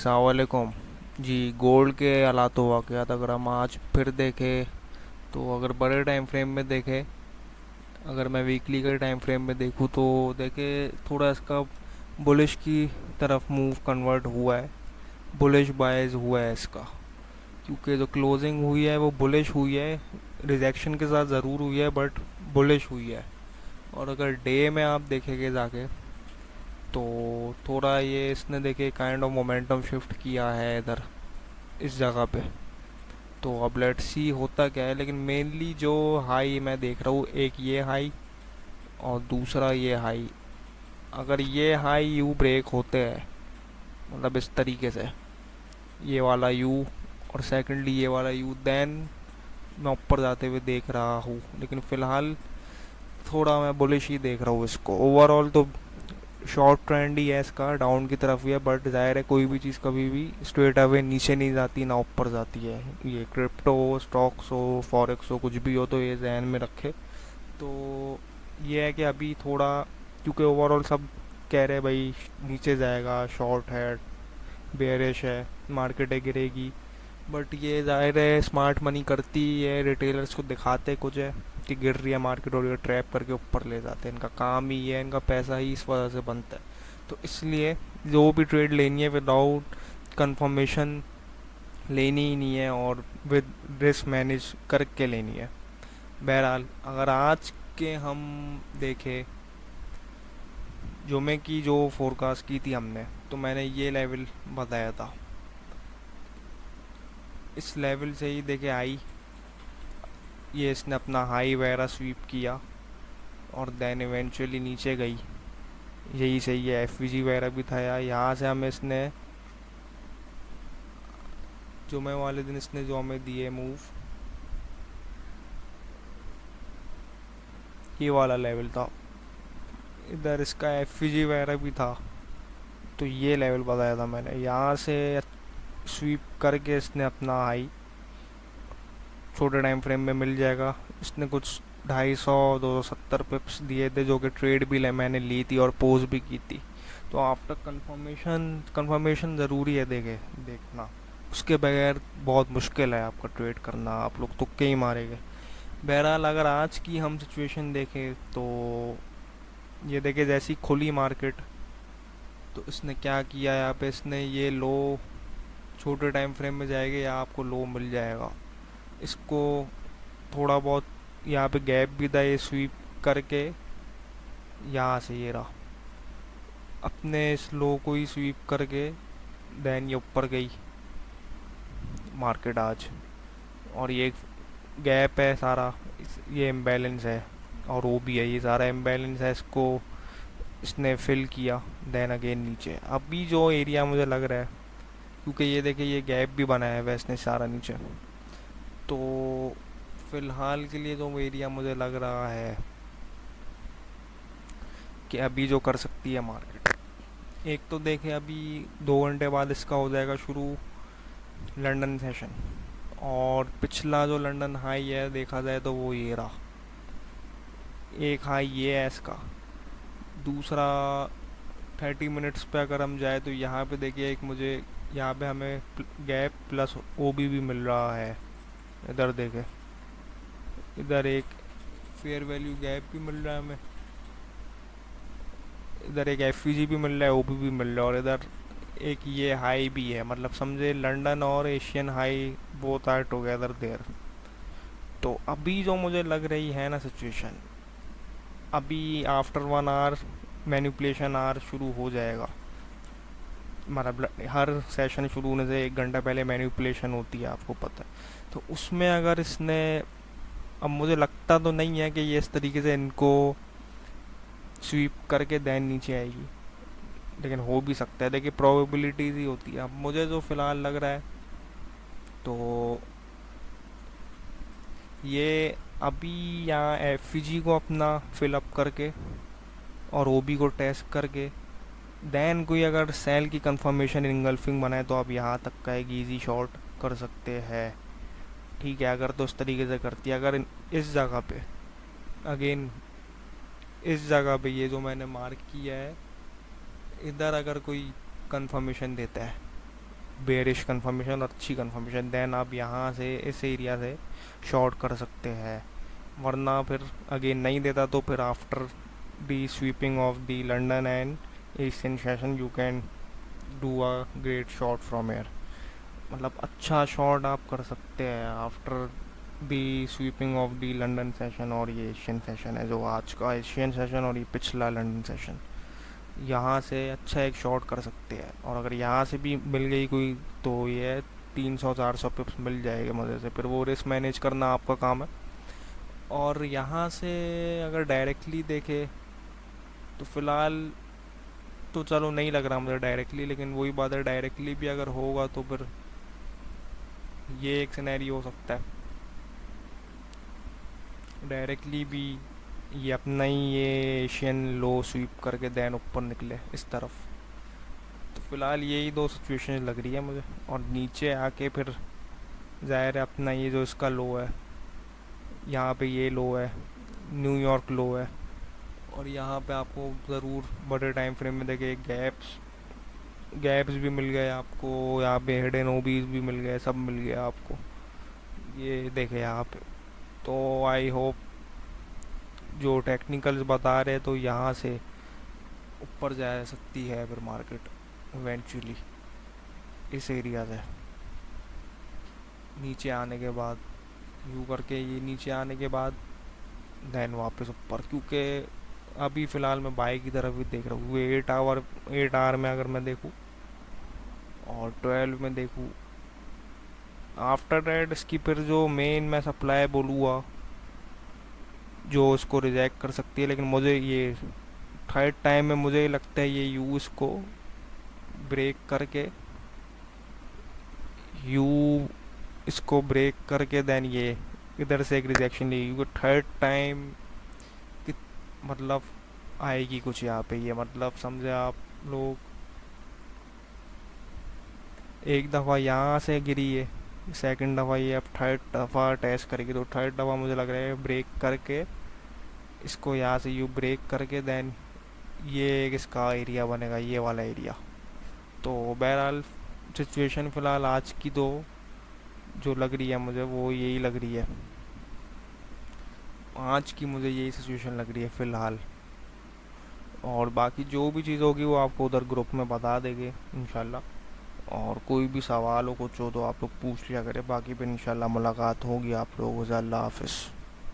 सलामकुम जी। गोल्ड के हालात तो वाक़यात अगर हम आज फिर देखें तो अगर बड़े टाइम फ्रेम में देखें, अगर मैं वीकली के टाइम फ्रेम में देखूँ तो देखे थोड़ा इसका बुलिश की तरफ मूव कन्वर्ट हुआ है। बुलिश बायज हुआ है इसका, क्योंकि जो क्लोजिंग हुई है वो बुलिश हुई है। रिजेक्शन के साथ ज़रूर हुई है बट बुलिश हुई है। और अगर डे में आप देखेंगे जाके तो थोड़ा ये इसने देखे काइंड ऑफ मोमेंटम शिफ्ट किया है इधर इस जगह पे। तो अब लेट सी होता क्या है, लेकिन मेनली जो हाई मैं देख रहा हूँ, एक ये हाई और दूसरा ये हाई। अगर ये हाई यू ब्रेक होते हैं, मतलब इस तरीके से ये वाला यू और सेकंडली ये वाला यू, देन मैं ऊपर जाते हुए देख रहा हूँ। लेकिन फ़िलहाल थोड़ा मैं बुलिश ही देख रहा हूँ इसको। ओवरऑल तो शॉर्ट ट्रेंड ही है इसका, डाउन की तरफ ही है, बट जाहिर है कोई भी चीज़ कभी भी स्ट्रेट अवे नीचे नहीं जाती ना ऊपर जाती है। ये क्रिप्टो हो, स्टॉक्स हो, फॉरेक्स हो, कुछ भी हो, तो ये जहन में रखे। तो ये है कि अभी थोड़ा, क्योंकि ओवरऑल सब कह रहे हैं भाई नीचे जाएगा, शॉर्ट है, बेयरिश है, मार्केटें गिरेगी, बट ये जाहिर है स्मार्ट मनी करती है, रिटेलर्स को दिखाते कुछ है कि गिर रही है मार्केट और ये ट्रैप करके ऊपर ले जाते हैं। इनका काम ही है, इनका पैसा ही इस वजह से बनता है। तो इसलिए जो भी ट्रेड लेनी है विदाउट कंफर्मेशन लेनी ही नहीं है, और विद रिस्क मैनेज करके लेनी है। बहरहाल अगर आज के हम देखें, जुमे की जो फोरकास्ट की थी हमने, तो मैंने ये लेवल बताया था। इस लेवल से ही देखे आई, ये इसने अपना हाई वगैरह स्वीप किया और देन इवेंचुअली नीचे गई। यही सही है, एफ वगैरह भी था यार। यहाँ से हमें इसने जुमे वाले दिन इसने जो हमें दिए मूव, ये वाला लेवल था। इधर इसका एफ वगैरह भी था। तो ये लेवल बताया था मैंने, यहाँ से स्वीप करके इसने अपना हाई छोटे टाइम फ्रेम में मिल जाएगा। इसने कुछ 250 270 पिप्स दिए थे, जो कि ट्रेड भी मैंने ली थी और पोज भी की थी। तो आफ्टर कंफर्मेशन ज़रूरी है देखे देखना, उसके बगैर बहुत मुश्किल है आपका ट्रेड करना, आप लोग तुक्के ही मारेंगे। बहरहाल अगर आज की हम सिचुएशन देखें तो ये देखे जैसी खुली मार्केट, तो इसने क्या किया यहाँ पे, इसने ये लो छोटे टाइम फ्रेम में जाएगा या आपको लो मिल जाएगा। इसको थोड़ा बहुत यहाँ पे गैप भी था, ये स्वीप करके यहाँ से ये रहा, अपने इस लो को ही स्वीप करके देन ये ऊपर गई मार्केट आज। और ये गैप है सारा, ये इम्बैलेंस है और वो भी है, ये सारा इम्बैलेंस है, इसको इसने फिल किया देन अगेन नीचे। अभी जो एरिया मुझे लग रहा है, क्योंकि ये देखिए ये गैप भी बनाया है वैसने सारा नीचे, तो फ़िलहाल के लिए जो एरिया मुझे लग रहा है कि अभी जो कर सकती है मार्केट, एक तो देखें अभी 2 घंटे बाद इसका हो जाएगा शुरू लंदन सेशन। और पिछला जो लंदन हाई है देखा जाए तो वो ये रहा, एक हाई ये है इसका। दूसरा 30 मिनट्स पे अगर हम जाए तो यहाँ पे देखिए एक मुझे, यहाँ पे हमें गैप प्लस ओ भी मिल रहा है। इधर देखे, इधर एक फेयर वैल्यू गैप भी मिल रहा है हमें, इधर एक एफ भी मिल रहा है, ओ भी मिल रहा है, और इधर एक ये हाई भी है। मतलब समझे लंदन और Asian high both are together there. तो अभी जो मुझे लग रही है ना सिचुएशन, अभी आफ्टर 1 आवर मैनिपुलेशन आवर शुरू हो जाएगा। मतलब हर सेशन शुरू होने से 1 घंटा पहले मैनिपुलेशन होती है, आपको पता है। तो उसमें अगर इसने, अब मुझे लगता तो नहीं है कि ये इस तरीके से इनको स्वीप करके देन नीचे आएगी, लेकिन हो भी सकता है। देखिए प्रोबेबिलिटीज ही होती है। अब मुझे जो फ़िलहाल लग रहा है तो ये अभी यहाँ एफ को अपना फिलअप करके और ओ को टेस्ट करके देन कोई अगर सेल की कंफर्मेशन इनगल्फिंग बनाए तो आप यहाँ तक का एक ईजी शॉट कर सकते हैं। ठीक है, अगर तो इस तरीके से करती है। अगर इस जगह पे अगेन, इस जगह पे ये जो मैंने मार्क किया है, इधर अगर कोई कंफर्मेशन देता है बेरिश कंफर्मेशन और अच्छी कंफर्मेशन, देन आप यहाँ से इस एरिया से शॉर्ट कर सकते हैं। वरना फिर अगेन नहीं देता तो फिर after the sweeping of the London and Asian session you can do a great shot from air. मतलब अच्छा शॉट आप कर सकते हैं after the sweeping of the London session. और ये एशियन सेशन है जो आज का एशियन सेशन और ये पिछला लंदन सेशन, यहाँ से अच्छा एक शॉट कर सकते हैं। और अगर यहाँ से भी मिल गई कोई तो ये 300-400 पिप्स मिल जाएगा मज़े से, फिर वो रिस्क मैनेज करना आपका काम है। और यहाँ से अगर डायरेक्टली देखे तो फ़िलहाल तो चलो नहीं लग रहा मुझे डायरेक्टली, लेकिन वही बात है डायरेक्टली भी अगर होगा तो फिर ये एक सिनेरी हो सकता है। डायरेक्टली भी ये अपना ही ये एशियन लो स्वीप करके देन ऊपर निकले इस तरफ। तो फिलहाल यही दो सिचुएशन लग रही है मुझे। और नीचे आके फिर ज़ाहिर है अपना ये जो इसका लो है, यहाँ पे ये लो है, न्यूयॉर्क लो है। और यहाँ पे आपको ज़रूर बड़े टाइम फ्रेम में देखे गैप्स गैप्स भी मिल गए आपको, यहाँ पे हिडन ओबीज भी मिल गए, सब मिल गया आपको ये देखे यहाँ पे। तो आई होप जो टेक्निकल्स बता रहे तो यहाँ से ऊपर जा सकती है फिर मार्केट इवेंचुअली इस एरिया से नीचे आने के बाद, यू करके ये नीचे आने के बाद देन वापस ऊपर। क्योंकि अभी फ़िलहाल मैं बाई की तरफ भी देख रहा हूँ। 8 आवर में अगर मैं देखूँ और 12 में देखूँ, आफ्टर दैट इसकी फिर जो मेन मैं सप्लाई बोलूँगा जो उसको रिजेक्ट कर सकती है। लेकिन मुझे ये थर्ड टाइम में मुझे लगता है ये यू इसको ब्रेक करके यू इसको ब्रेक करके देन ये इधर से एक रिजेक्शन लेगी। क्योंकि थर्ड टाइम कि मतलब आएगी कुछ यहाँ पे, ये मतलब समझे आप लोग। एक दफ़ा यहाँ से गिरी है, सेकंड दफ़ा ये अब थर्ड दफ़ा टेस्ट करेगी। तो थर्ड दफ़ा मुझे लग रहा है ब्रेक करके इसको यहाँ से यू ब्रेक करके देन ये एक इसका एरिया बनेगा, ये वाला एरिया। तो बहरहाल सिचुएशन फ़िलहाल आज की तो जो लग रही है मुझे वो यही लग रही है, आज की मुझे यही सिचुएशन लग रही है फ़िलहाल। और बाकी जो भी चीज़ होगी वो आपको उधर ग्रुप में बता देंगे इंशाल्लाह। और कोई भी सवाल हो कुछ हो तो आप लोग पूछ लिया करें। बाकी फिर इंशाल्लाह मुलाकात होगी आप लोगों से। अल्लाह हाफिज़।